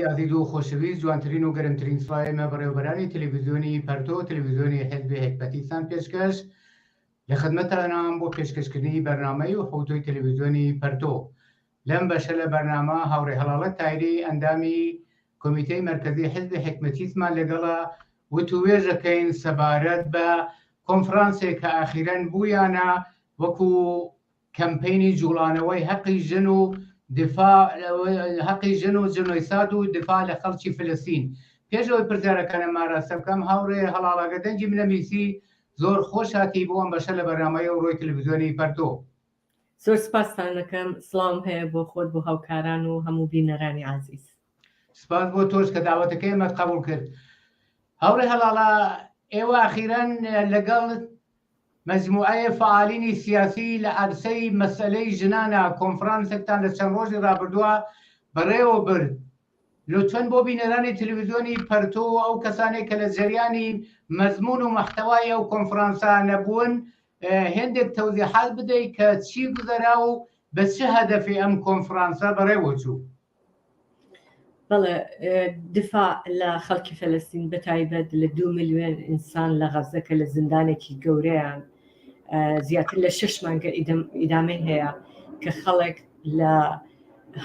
بیستی عزیز و خۆشەویست جوانترین و گەرمترین سڵاوی ئێمە بەڕێوەبەرانی تەلەڤیزیۆنی پەرتۆ تەلەڤیزیۆنی حیزبی حکمەتیتان پێشکەش لە خزمەتتانام بۆ پێشکەشکردنی بەرنامەی و حوتۆی تەلەڤیزیۆنی پەرتۆ. لەم بەشە لە بەرنامە هاوڕێ هەڵاڵەت تایری ئەندامی کۆمیتەی مەرکەزی حیزبی حکمەتیتمان لەگەڵا وتوێژەکەین سەبارەت بە کۆنفرانسێک کە ئاخیرەن بوویانە وەکو کەمپەینی جوڵانەوەی حەقی ژن و حەقی ژن و جنۆیساد و دفاع لە خەڵکی فلەستین. پێشەوەی پرسیارەکانم ماراستە بکەم هاوڕێ هەڵاڵەگە دەنگی منەمیسی زۆر خۆش هاتی بۆ ئەم بەشە لە بەرنامەی ڕۆی تەلەڤیزیۆنی پەرتۆ. زۆر سپاستان دەکەم. سڵام هەیە بۆ خۆت بۆ هاوکاران و هەموو بینەرانی عزیز. سپاس بۆ تۆش کە داوەتەکەی ئێمەت قبوڵ کرد. هاوڕێ هەڵاڵە ئێوە ئاخیرەن لەگەڵ مەجموعەیە فعالینی سیاسی لە عەرسەی مەسەلەی ژنانە کۆنفرانسێکتان لە چەند ڕۆژی ڕابردووە بەڕێوە برد. لوتفەن بۆ بینەرانی تەلەڤیزیۆنی پەرتۆ ئەو کەسانێک کە لە جەریانی مەزمون و مەحتەوای ئەو کۆنفرانسە نەبوون هێندێک تەوزیحات بدەیت کە چی گوزەرا و بە چه هەدەفی ئەم کۆنفرانسە بەڕێوە چوو. بەڵێ دفاع لە خەڵکی فەلەستین بەتایبەت لە 2 ملیۆن ئینسان لە غەزەکە لە زیندانێکی گەورەیان زیاتر لە 6 مانگە ئیدامەی هەیە کە خەڵک لە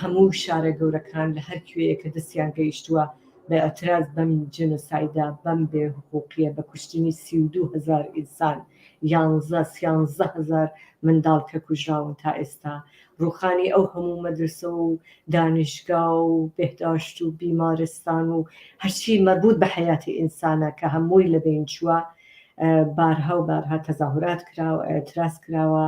هەموو شارە گەورەکان لە هەر کوێیە کە دەستیان گەیشتووە بە ئەتراز بەم جنۆسایدا بەم بێحقوقیە بە کوشتنی 32,000 ئینسان 11,000 منداڵ کە کوژراون تا ئێستا ڕوخانی ئەو هەموو مەدرسە و دانیشگا و بێهداشت و بیمارستان و هەرچی مەربوط بە حەیاتی ئینسانە کە هەمووی لەبین چووە بارها و بارها تەزاهورات کراوە ئەتراز کراوە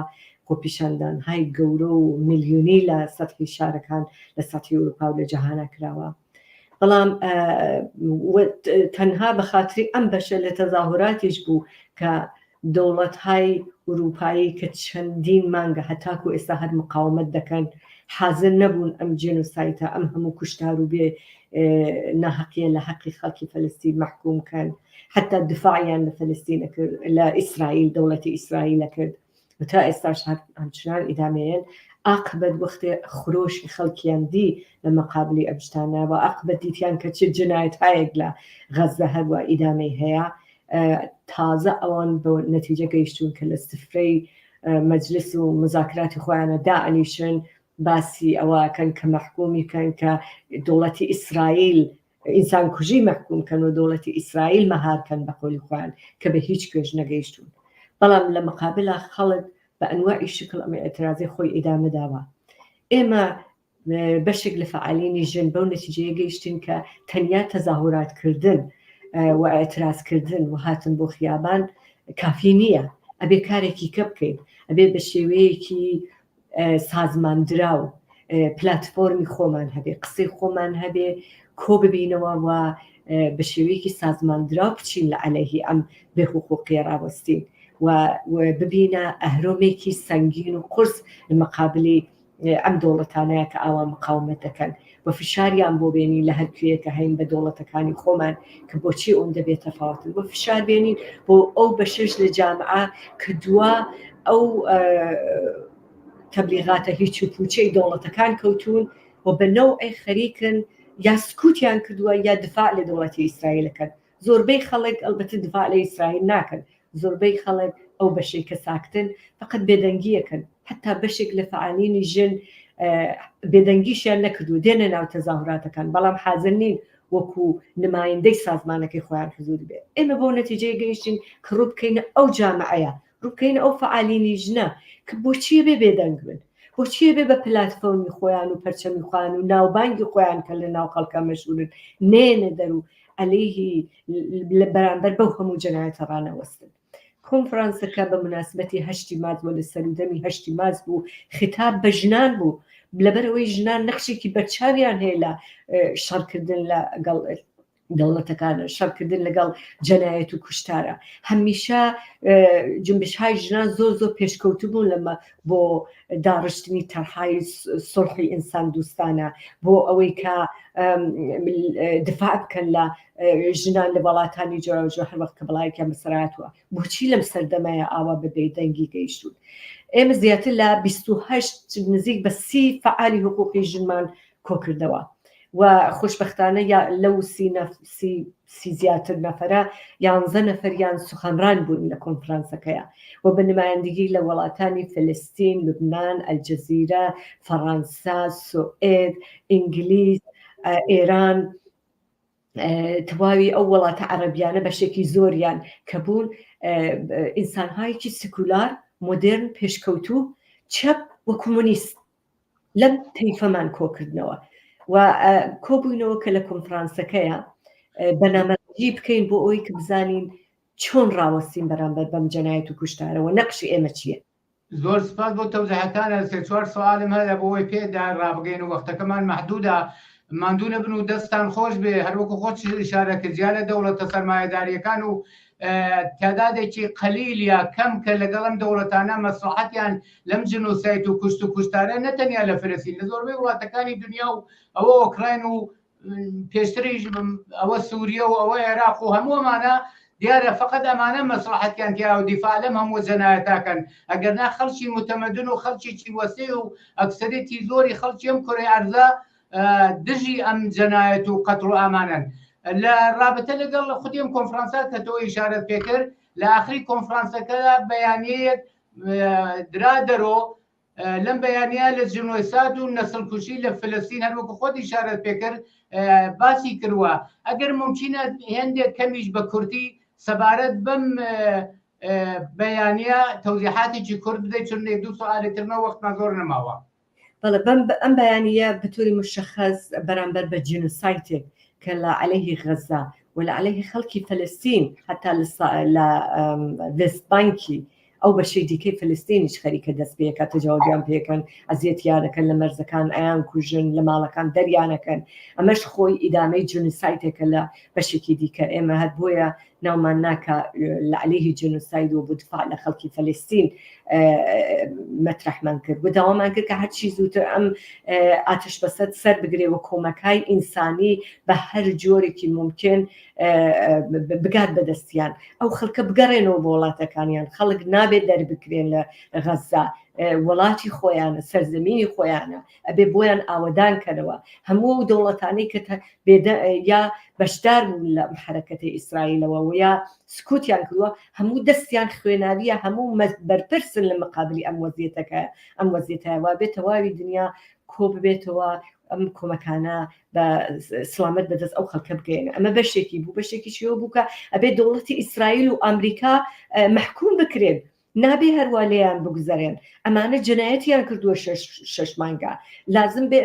خۆپیشاندانهای گەورە و میلیۆنی لە سەطحی شارەکان لە سەطحی ئەوروپا و لە جەهانە کراوە. بەڵام تەنها بە خاتری ئەم بەشە لە تەزاهوراتیش بوو کە دەوڵەتهای ئوروپایی کە چەندین مانگە هەتاکو ئێستا هەر مقاومەت دەکەن حازر نەبوون ئەم جێنۆسایدە ئەم هەموو کوشتار و بێ ناحەقیە لە حەقی خەڵکی فەلەستین محکوم کەن حتا دفاعیان لە فەلەستینە کرد لە ئیسرائیل دەوڵەتی ئیسرائیلە کرد و تا ئێستاش همچنان ئیدامەیەن عاقبەت وەختێ خرۆشی خەڵکیان دی لە مەقابلی ئەم و عاقبەت دیتیان کە چه جنایەتهایەک لە غەزە هەروە ئیدامەی هەیە تازە ئەوان بە نەتیجە گەیشتون کە لە سفرەی مەجلس و مذاکراتی خۆیانە دائنیشن باسی ئەوەکەن کە مەحکومی کەن کە دەوڵەتی ئیسرائیل ئینسان کوژی مەحکوم کەن و دەوڵەتی ئیسرائیل مەهارکەن بە قۆلی خۆیان کە بە هیچ کوێژ نەگەیشتون. بەڵام لە مقابلە خەڵک بە ئەنواعی شکل ئەمە ئەترازی خۆی ئیدامە داوە. ئێمە بەشێک لە فعالینی ژن بەو نەتیجەیە گەیشتین کە تەنیا تەزاهوراتکردن و ئەترازکردن و هاتن بۆ خیابان کافی نییە. ئەبێ کارێکی کە بکەین ئەبێ بە شێوەیەکی سازماندراو پلاتفۆرمی خۆمان هەبێ قسەی خۆمان هەبێ کۆ ببینەوە و بە شێوەیەکی سازماندراو بچین لە عەلەیهی ئەم بێحقوقیە ڕاوەستین و ببینە ئەهرۆمێکی سەنگین و قورس لە مەقابلی ئەم دەوڵەتانەیە کە ئاوا مقاومەت دەکەن و فشاریان بۆ بێنین لە هەر کوێیەکە هەین بە دەوڵەتەکانی خۆمان کە بۆچی ئەوەن دەبێت تەفاوتن بۆ فشار بێنین بۆ ئەو بەشش لە جامعە کە دووە ئەو تەبلیغاتە هیچ و پوچەی دەوڵەتەکان کەوتون و بەنەوعی خەریکن یا سکوتیان کردووە یا دفاع لە دەوڵەتی ئیسرائیلەکەن. زۆربەی خەڵک ئەلبەتە دفاع لە ئیسرائیل ناکەن، زۆربەی خەڵک ئەو بەشەی کە ساکتن فقط بێدەنگیەکەن. حتا بەشێک لە فعالینی ژن بێدەنگیشیان نەکردو دێنە ناو تەزاهوراتەکان بەڵام حازر نین وەکو نمایندەی سازمانەکەی خۆیان حزور بێ. ئێمە بۆ نەتیجەی گەیشتین کە ڕووبکەینە ئەو جامعەیە ڕووبکەینە ئەو فعالینی ژنە کە بۆچیە بێ بێدەنگ بن، بۆچیە بێ بە پلاتفۆرمی خۆیان و پەرچەمی خۆیان و ناوبانگی خۆیان کە لە ناو خەڵکە مەشهورن نێنە دەرو عەلەیهی بەرامبەر بەو هەموو جەنایەتە ڕانەوەستن. کۆنفرانسەکە بە مناسبەتی 8 مارس بۆ لە سەرودەمی 8 مارس بوو خیتاب بە ژنان بوو لەبەرەوەی ژنان نەخشێکی بەرچاویان هەیە لە شەڕکردن لەگەڵ دەوڵەتەکانە شەڕکردن لەگەڵ جەنایەت و کوشتارە. هەمیشە جنبشهای ژنان زۆر پێشکەوتو بوون لەمە بۆ داڕشتنی تەرهای سڵحی ئینسان دووستانە بۆ ئەوەی کە دفاع بکەن لە ژنان لە وڵاتانی جۆراوجۆ هەر وەخت کە بەڵایەکیان بەسەرهاتووە. بۆچی لەم سەردەمایە ئاوا بە بێدەنگی گەیشتون؟ ئێمە زیاتر لە 28 نزیک بە 30 فعالی حقوقی ژنمان کۆکردەوە و خوشبختانە یا لەو سی زیاتر نەفەرە 11 نەفەریان سوخەمران بوون لە کۆنفرانسەکەیە و بە نمایندگی لە وڵاتانی فلستین، لوبنان، ئەلجەزیرە، فەڕەنسا، سوئێد، ئینگلیز، ئێران، تەواوی ئەو وڵاتە عەرەبیانە بەشێکی زۆریان کە بوون ئینسانهایەکی سکولار، مۆدرن، پێشکەوتوو، چەپ و کۆمۆنیست لەم تەیفەمان کۆکردنەوە و کۆبووینەوە کە لە کۆنفرانسەکەیە بەنامەڕەنگی بکەین بۆ ئەوەی کە بزانین چۆن ڕاوەستین بەرامبەر بەم جەنایەت و کوشتارەوە نەقشی ئێمە چییە. زۆر سپاس بۆ تەوزیحەکانە. 3-4 سوالم هەیە بۆ ئەوەی پێدا ڕابگەین و وەختەکەمان مەحدودە، ماندوو نەبن و دەستان خۆش بێ. هەروەکو خۆت ئیشارە کردیا لە دەوڵەتە سەرمایەداریەکان و تعدادێکی قەلیل یا کەم کە لەگەڵ ئەم دەوڵەتانە مەسلحەتیان لەم جنۆسایت و کوشت و کوشتارە نەتەنیا لە فلەستین، لە زۆربەی وڵاتەکانی دنیا و ئەوە ئۆکراین و پێشتریش ئەوە سووریە و ئەوە عێراق و هەموو ئەمانە دیارە فقط ئەمانە مەسلحەتیان تیا و دیفاع لەم هەموو جەنایەتاکەن. ئەگەرنا خەڵکی متەمەدن و خەڵکیی وەسێ و ئەکسەرێتی زۆری خەڵکی ئەم کوڕی عەرزە دژی ئەم جەنایەت و قەتڵ و ئامانن. لە رابطە لەگەڵ خودی ئەم کۆنفرانسە کە تۆ ئیشارەت پێکرد لە ئاخری کۆنفرانسەکەدا بەیانیەیەک درا دەرۆ، لەم بەیانیە لە جنۆسایت و نەسڵکوشی لە فلەستین هەروەکو خۆت ئیشارەت پێکرد باسی کردووە. ئەگەر ممکنە هێندێک کەمیش بە کوردی سەبارەت بەم بەیانیە تەوزیحاتێکی کورد بدەیت، چون دوو سوالێترمە وەختمان زۆر نەماوە. بەڵێ ئەم بەیانیە بەطوری مشخص بەرامبەر بە جنۆسایتێک کە لە عەلەیهی غەزە و لە عەلەیهی خەڵکی فلەستین حتا لە وێستبانکی ئەو بەشەی دیکەی فلەستینیش خەریکە دەست پێەکە تەجاوزیان پێکەن، ئەزیەتیانەکەن لە مەرزەکان ئەیان کوژن، لە ماڵەکان دەریانەکەن. ئەمەش خۆی ئیدامەی جنۆسایتێکە لە بەشێکی دیکە. ئێمە هەر بۆیە ناومان ناکە لە عەلەیهی جنۆساید و بۆ دفاع لە خەڵکی فلەستین مەترەحمان کرد و داوامان کرد کە هەرچی زووتر ئەم ئاتش بەسەد سەر بگرێ و کۆمەکای ئینسانی بە هەر جۆرێکی ممکن بگات بەدەستیان، ئەو خەڵکە بگەڕێنەوە بۆ وڵاتەکانیان. خەڵک نابێت دەربکرێن لە غەزا، وڵاتی خۆیانە، سەرزەمینی خۆیانە، ئەبێ بۆیان ئاوەدان کەرەوە. هەموو دەوڵەتانەی کە یا بەشدار بوون لە حرەکەتی ئیسرائیلەوە و یا سکوتیان کردووە، هەموو دەستیان خوێناویە، هەموو بەرپرسن لە مقابلی ئەم وەزیەتەیە وا بێت تەواوی دنیا کۆ ببێتەوە ئەم کۆمەکانە بە سلامەت بەدەست ئەو خەڵکە بگەێنە. ئەمە بەشێکی بوو، بەشێکی شێوە بووکە ئەبێ دەوڵەتی ئیسرائیل و ئەمریکا مەحکوم بکرێن، نابێ هەروە لێیان بگوزارێن. ئەمانە جنایەتیان کردووە 6 مانگە. لازم بێ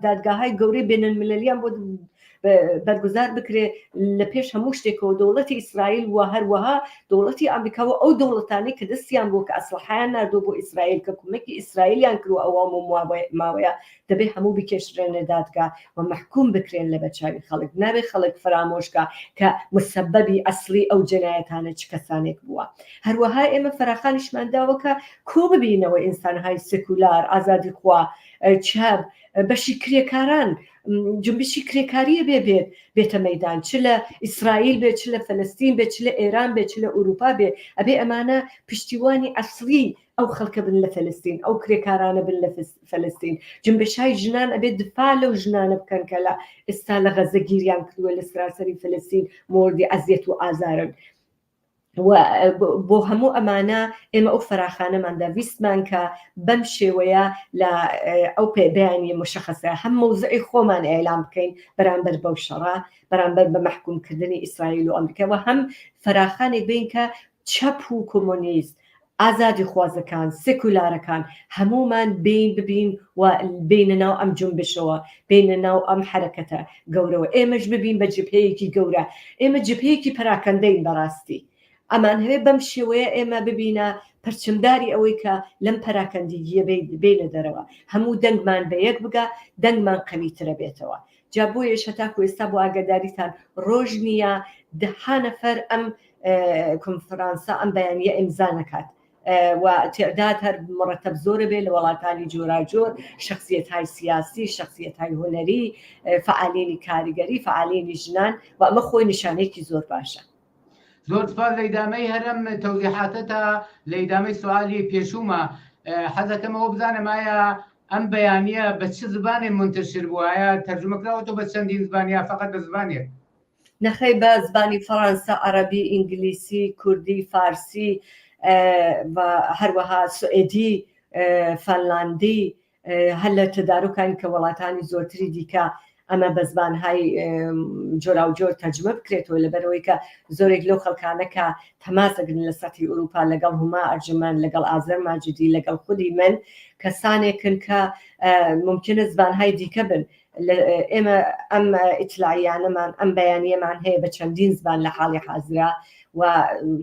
دادگاهای گەورەی بینالمللیان بۆ بەرگوزار بکرێ لە پێش هەموو شتێکەوە دەوڵەتی ئیسرائیل و هەروەها دەوڵەتی ئەمریکاوە ئەو دەوڵەتانی کە دەستیان بۆ کە ئەسلحەیان ناردۆ بۆ ئیسرائیل کە کومەکی ئیسرائیلیان کردو ئەوام و ماوەیە دەبێت هەموو بکێشرێنە دادگا و مەحکوم بکرێن لە بەرچاوی خەڵک. نابێت خەڵک فرامۆشکە کە مسبەبی ئەسلی ئەو جنایەتانە چ کەسانێک بووە. هەروەها ئێمە فەراخانیشمان داوە کە کۆ ببینەوە ئینسانهای سکولار، ئازادی خوا، چاپ، بەشی کرێکاران، جنبشی کرێکاریە بێتە مەیدان، چ لە ئیسرائیل بێت، چ لە فلەستین بێت، چ لە ئێران بێت، چ لە ئوروپا بێت. ئەبێ ئەمانە پشتیوانی ئەسلی ئەو خەڵکە بن لە فلەستین، ئەو کرێکارانە بن لە فلەستین. جنبشای ژنان ئەبێ دفاع لەو ژنانە بکەن کە لە ئێستا لە غەزە گیریان کردووە لە سراسەری فلەستین موردی ئەزیەت و ئازارن. بۆ هەموو ئەمانە ئێمە ئەو فەراخانەماندا ویستمان کە بەم شێوەیە لە ئەو پێبیانی مشخصە هەم مەوزعی خۆمان ئێلام بکەین بەرامبەر بەو شەڕە، بەرامبەر بە مەحکومکردنی ئیسرائیل و ئەمریکا، و هەم فەراخانێک بین کە چەپ و کۆمۆنیست، ئازادی خوازەکان، سێکولارەکان هەمومان ببین و بینە ناو ئەم جنبشەوە، بینە ناو ئەم حرەکەتە گەورەوە. ئێمەش ببین بە جبهەیەکی گەورە. ئێمە جبهەیەکی پەراکەندەین بەڕاستی. ئەمان هەیە بەم شێوەیە ئێمە ببینە پەرچمداری ئەوەی کە لەم پەراکەندیگیە بینە دەرەوە، هەموو دەنگمان بە یەک بگە، دەنگمان قەویترە بێتەوە. جا بۆیە هەتاکو ئێستا بۆ ئاگاداریتان ڕۆژ نییە 10 نەفەر ئەم کۆنفرانسە ئەم بەیانیە ئیمزا نەکات و تعداد هەر مرتب زۆرە بێ لە وڵاتانی جۆراجۆر، شخصیەت‌های سیاسی، شخصیەت‌های هونەری، فعالینی کاریگەری، فعالینی ژنان، و ئەمە خۆی نیشانەیەکی زۆر باشە. زۆر سپاس لە ئیدامەی هەرم تەوزیحاتە لە ئیدامەی سوالی پێشوومە. حەزەکەمەوە بزانم ئایا ئەم بەیانیە بە چ زبانێ منتشر بووایە تەرجمە کراوەتەوە بە چەندین زبانیا فقط بە زبانێک؟ نەخەی بە زبانی فەڕەنسا، عەرەبی، ئینگلیسی، کوردی، فارسی و هەروەها سوئێدی، فەنلاندی، هەر لە تدارکانی کە وڵاتانی زۆرتری دیکە ئەمە بە زبانهای جۆرا و جۆر تەرجمە بکرێتەوە لەبەرەوەی کە زۆرێک لەو خەڵکانە کە تەماسەگرن لە سەتی ئوروپا لەگەڵ هوما ئەرجەمەند، لەگەڵ ئازەر ماجدی، لەگەڵ خودی من کەسانێکن کە ممکنە زبانهای دیکە بن. ئێمە ئەم ئیتلاعیانەمان ئەم بەیانیەمان هەیە بە چەندین زبان لە حاڵی حازرا و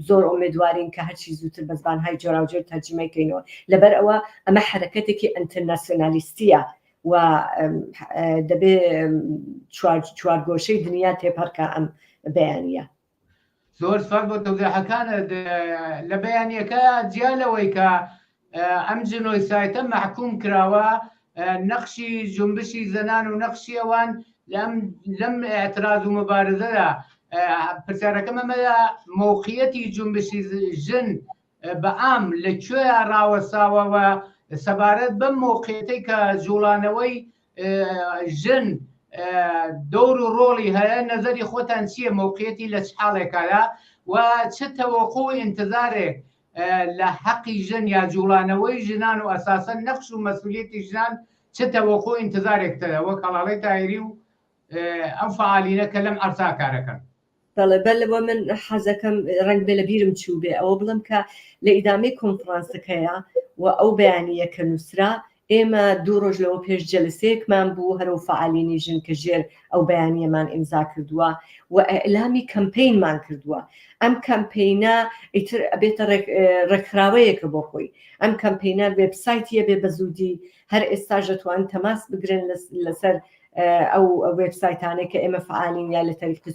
زۆر ئومێدوارین کە هەرچی زووتر بە زبانهای جۆرا و جۆر تەرجمەکەینەوە. لەبەر ئەوە ئەمە حرەکەتێکی ئینتەرناسیۆنالیستیە و دەبێ چوارگۆشەی دنیا تێپەڕکە ئەم بەیانیە. زۆر سپاس بۆ تەوزیحەکانە. لە بەیانیەکە جیا لەوەی کە ئەم جنۆسایتە محکوم کراوە نەخشی جنبشی زەنان و نەخشی ئەوان لەم ئێعتراض و مبارزەدا پرسیارەکەم ئەمەدا مۆقعیەتی جنبشی ژن بەعام لەکوێ ڕاوەساوەوە سەبارەت بەم مۆقعیەتەی کە جوڵانەوەی ژن دەور و ڕۆڵی هەیە نەزەری خۆتان چییە؟ مۆقعیەتی لە چ حاڵێکایە و چ تەوەقع و ئینتزارێک لە حەقی ژن یا جوڵانەوەی ژنان و ئەساسەن نەخش و مەسئولیەتی ژنان چ تەوەقع و ئینتزارێکتەدا وەک هەڵاڵەی تایری و ئەم فعالینە کە لەم ئەرچا کارەکەن؟ بەڵێ بەلەوە من حەزەکەم ڕەنگ بێ لە بیرم چوو بێ ئەوە بڵم کە لە ئیدامەی کۆنفرانسەکەیە و ئەو بەیانیە کە نووسرا ئێمە 2 ڕۆژ لەوە پێش جەلسەیەکمان بوو هەرو فعالینی ژن کە ژێر ئەو بەیانیەمان ئیمزا کردووە و ئەعلامی کەمپەینمان کردووە. ئەم کەمپەینە ئیتر ئەبێتە ڕێکخراوەیەکە بۆ خۆی. ئەم کەمپەینە وێبسایتیە بێ بە زوودی هەر ئێستا دەتوانن تەماس بگرن لەسەر ئەو وێبسایتانە کە ئێمە فعالین یا لە تەریقی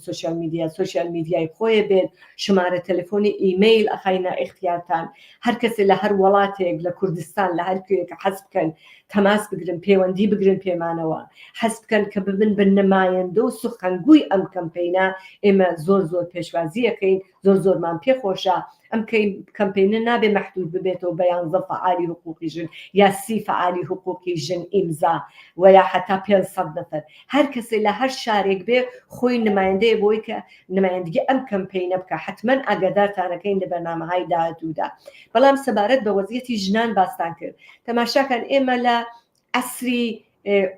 سوشیال میدیای خۆیە بێت، شمارە تەلەفۆنی ئیمەیل ئەخاینە اختیارتان، هەر کەسێ لە هەر وڵاتێک لە کوردستان لە هەر کوێیەکە حەز بکەن تەماس بگرن، پەیوەندی بگرن پێمانەوە، حەز بکەن کە ببن بە نمایەندە و سوخەنگووی ئەم کەمپەینە. ئێمە زۆر پێشوازیەکەین، زۆرمان پێخۆشە ئەم کەمپەینە نابێ مەحدود ببێتەوە بە 11 فعالی حقوقی ژن یا 30 فعالی حقوقی ژن ئیمزا و یا حتا 500 نەفەر. هەر کەسێ لە هەر شارێک بێ خۆی نمایەندەیە بۆی کە نمایەندگی ئەم کەمپەینە بکە. حتمما ئاگادارتانەکەین لە بەرنامەهای داهاتوودا. بەڵام سەبارەت بە وەزعیەتی ژنان باستان کرد. تەماشاکەن ئێمە لە عەسری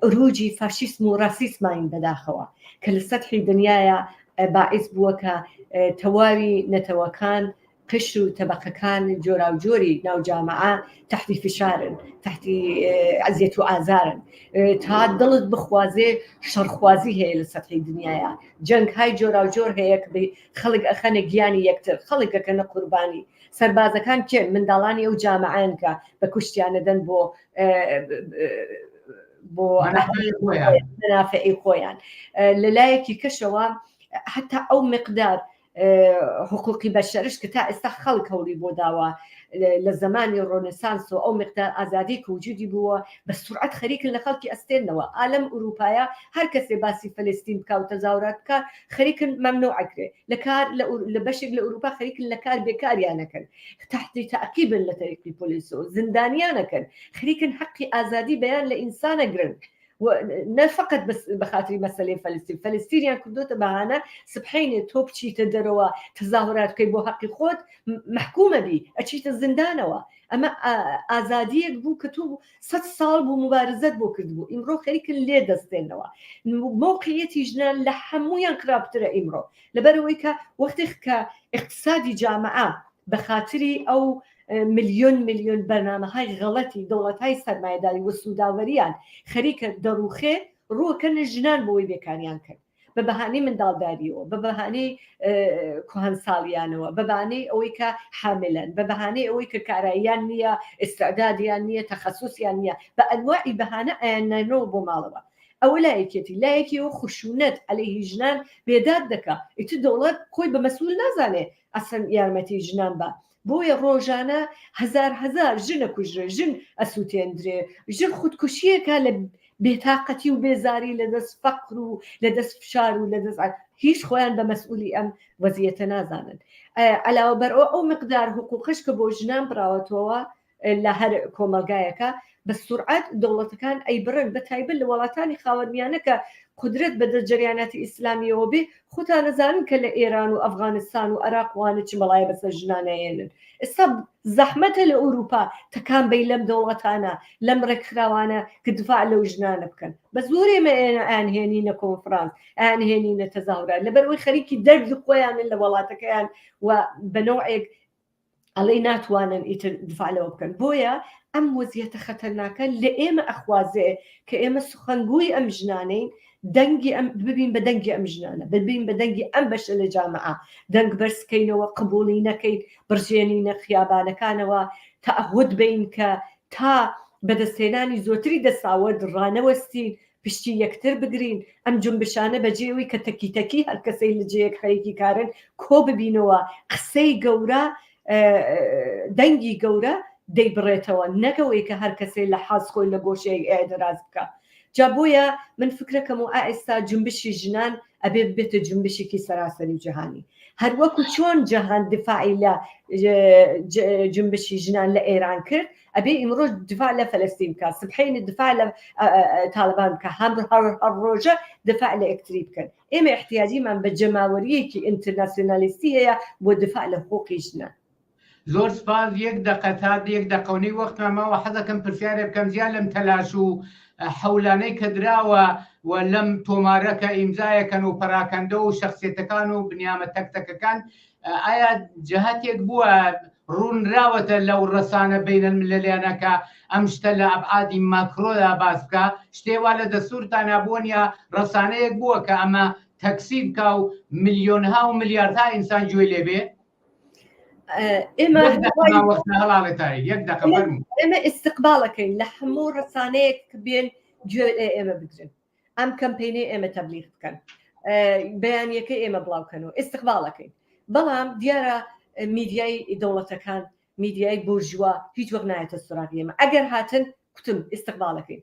عروجی فاشیسم و ڕاسیسمین بەداخەوە کە لە سەتحی دنیاە باعث بووە کە تەواوی نەتەوەکان قشر و تەبەقەکان جۆرا و جۆری ناوجامعە تحتی فشارن، تحتی عەزیەت و ئازارن. تا دڵت بخوازێ شەڕخوازی هەیە لە سەتحی دنیاە، جەنگهای جۆرا و جۆر هەیە کە خەڵک ئەخەنە گیانی یەکتر، خەڵکەکەنە قوربانی. سەربازەکان کێن؟ منداڵانی ئەو جامعەن کە بە کوشتیانەدەن بۆ منافعی خۆیان. لەلایەکی کەشەوە حتا ئەو مقدار حقوقی بەشەرش کە تا ئێستا خەڵک هەوڵی بۆ داوە لە زمانی ڕۆنسانس و ئەو مقدار ئازادی کە وجودی بووە بە سورعەت خەریکن لە خەڵکی ئەستێنەوە. ئالەم ئوروپایە هەر کەسێ باسی فەلەستین بکە و تەزاورات بکە خەریکن مەمنوعەکرێ لە کار لە بەشێک لە ئوروپا خەریکن لە کار بێکاریانەکەن، تحتی تەعقیبن لە تەریقی پۆلیس و زندانیانەکەن، خەریکن حەقی ئازادی بەیان لە ئینسانەگرن. نەفقط بە خاتری مەسەلەی فەلەستینیان کردوتە بەهانە سبحەینێ تۆ بچیتە دەرەوە تەزاورات بکەی بۆ حەقی خۆت محکومە بی ئەچیتە زیندانەوە. ئەمە ئازادیەک بوو کە تۆ 100 ساڵ بوو مبارزەت بۆ کردبوو. ئیمڕۆ خەریکن لێ دەستێنەوە. مۆقعیەتی ژنان لە هەموویان خراپترە ئیمڕۆ لەبەرەوەی کە وەختێک کە اقتصادی جامعە بە خاتری ئەو ملیۆن بەرنامەهای غەڵەتی دەوڵەتهای سەرمایەداری و سووداوەریان خەریکە دەڕوخێ ڕووەکەنە ژنان بۆی بێکاریان کرد بە بەهانەی منداڵداریەوە، بە بەهانەی کۆهەنساڵیانەوە، بە بەهانەی ئەوەی کە حاملن، بە بەهانەی ئەوەی کە کاراییان نییە، ئێستعدادیان نییە، تەخەسوسیان نییە، بە ئەنواعی بەهانە ئایانەوە بۆ ماڵەوە. ئەوە لایەکیەوە خشونەت عەلەیهی ژنان بێداد دەکا. ئیتر دەوڵەت خۆی بە مەسئول نازانێ ئەسەن یارمەتی ژنان بە. بۆیە ڕۆژانە هەزار ژنە کوژرە، ژن ئەسووتێندرێ، ژن خودکوشیەکە لە بێتاقەتی و بێزاری لە دەست فەقر و لە دەست فشار و لە دەست هیچ خۆیان بە مەسئولی ئەم وەزیەتە نازانن. علاوە بەر ئەو مقدار حقوقش کە بۆ ژنان براوەتەوە لە هەر کۆمەلگایەکە بە سورعات دەوڵەتەکان ئەیبرن بە تایبەت لە وڵاتانی خاوەنمیانە کە قدرت بەدە جریاناتی ئیسلامیەوە بێ خۆتان نەزانن کە لە ئێران و ئەفغانستان و عێراقوانە چ بەڵای بەسەر ژنانەیەنن ئێستا زەحمەتە لە ئەوروپا تەکان بەی لەم دەوڵەتانە لەم ڕێکخراوانە کە دفاع لەو ژنانە بکەن بە زۆرێمە ئەیانهێنینە کۆنفرانس ئەیانهێنینە تەزاهورات لەبەرەوەی خەریکی دەرد خۆیانن لە وڵاتەکەیان و بەنەوعێک ئەڵێ ناتوانن ئیتر دفاع لەوە بکەن بۆیە ئەم وەزیەتە خەتەرناکە لە ئێمە ئەخوازێ کە ئێمە سخەنگووی ئەم ژنانەین دەنگی ببین بە دەنگی ئەم ژنانە ببین بە دەنگی ئەم بەشە لە جامعە دەنگ بەرزکەینەوە قبوڵی نەکەین بڕژێنینە خیابانەکانەوە تەعهود بین کە تا بەدەستهێنانی زۆرتری دەساوەرد ڕانەوەستین پشتی یەکتر بگرین ئەم جنبشانە بەجێوی کە تەکیتەکی هەر کەسەی لە جەیەک خەریکی کارن کۆ ببینەوە قسەی گەورە دەنگی گەورە دەیبڕێتەوە نەکەوەی کە هەر کەسێ لە حاز خۆی لە گۆشەیەک ئێدەراز بکە جا بۆیە من فکرەکەم و ئێستا جنبشی ژنان ئەبێ بێتە جنبشێکی سەراسەری جیهانی هەروەکو چۆن جەهان دفاعی لە جنبشی ژنان لە ئێران کرد ئەبێ ئیمڕۆ دفاع لە فەلەستین بکە سبحەینی دفاع لە تاالبان بکە هەر ڕۆژە دفاع لە ئەکتری بکەن ئێمە احتیاجیمان بە جەماوەریەکی ئینتەرناسیۆنالیستی هەیە بۆ دفاع لە حقوقی ژنان زۆر سپاس یەک دقە تا یەک دقەونەی وەختمەوە حەزەکەم پرسیارێ بکەم زیان لەم تەلاش و حەولانەی کە دراوە و لەم تۆمارەکە ئیمزایەکەن و پەراکەندە و شەخسیەتەکان و بنیامە تەکتەکەکان ئایا جەهەتێک بووە ڕوونراوەتە لەو ڕەسانە بینەلملەلیانەکە ئەم شتە لە ئەبعادی ماکرۆدا باس بکە شتێوا لە دەستورتان بوون یا ڕەسانەیەک بووە کە ئەمە تەکسیر بکە و ملیۆنها و ملیاردها ئینسان گوێ لێبێ ئێمە ئیستقبالەکەین لە هەموو ڕەسانەیەک بێن گوێ ئێمە بگرن ئەم کەمپینەی ئێمە تەبلیغ بکەن بەیانیەکە ئێمە بڵاوکەنەوە ئیستقبالەکەین بەڵام دیارە میدیای دەوڵەتەکان میدیای بورژوا هیچ وەک نایەتە سوراغی ئێمە ئەگەر هاتن کوتم ئیستقبالەکەین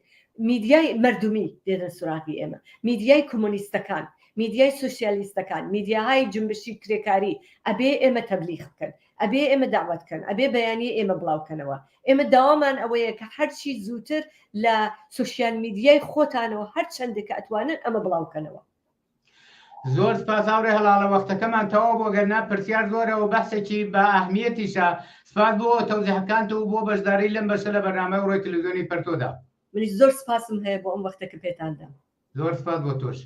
میدیای مردمی دێنە سوراغی ئێمە میدیای کۆمۆنیستەکان میدیای سوسیالیستەکان میدیاهای جنبشی کرێکاری ئەبێ ئێمە تەبلیغ بکەن ئەبێ ئێمە داوەتکەن ئەبێ بەیانی ئێمە بڵاوکەنەوە ئێمە داوامان ئەوەیە کە هەرچی زووتر لە سوسیال میدیای خۆتانەوە هەر چەندێک ئەتوانن ئەمە بڵاوکەنەوە زۆر سپاس هاوڕێ هەڵاڵە وەختەکەمان تەواو بۆ گەرنا پرسیار زۆرەوە بەحسێکی بە ئەهمیەتیشە سپاس بۆ تەوزیحەکانت و بۆ بەشداری لەم بەشە لە بەرنامەی ڕۆی تەلەڤیزیۆنی پەرتۆدا منیش زۆر سپاسم هەیە بۆ ئەم وەختەکە پێتاندام زۆر سپاس بۆ تۆش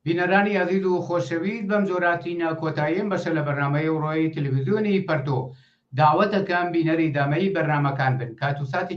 بینەرانی عەزیز و خۆشەویست بەم جۆراتینە کۆتاییم بەشە لە بەرنامەی ڕۆی تەلەڤیزیۆنی پەرتۆ داوەتەکەم بینەری دامەی بەرنامەکان بن کات و ساتی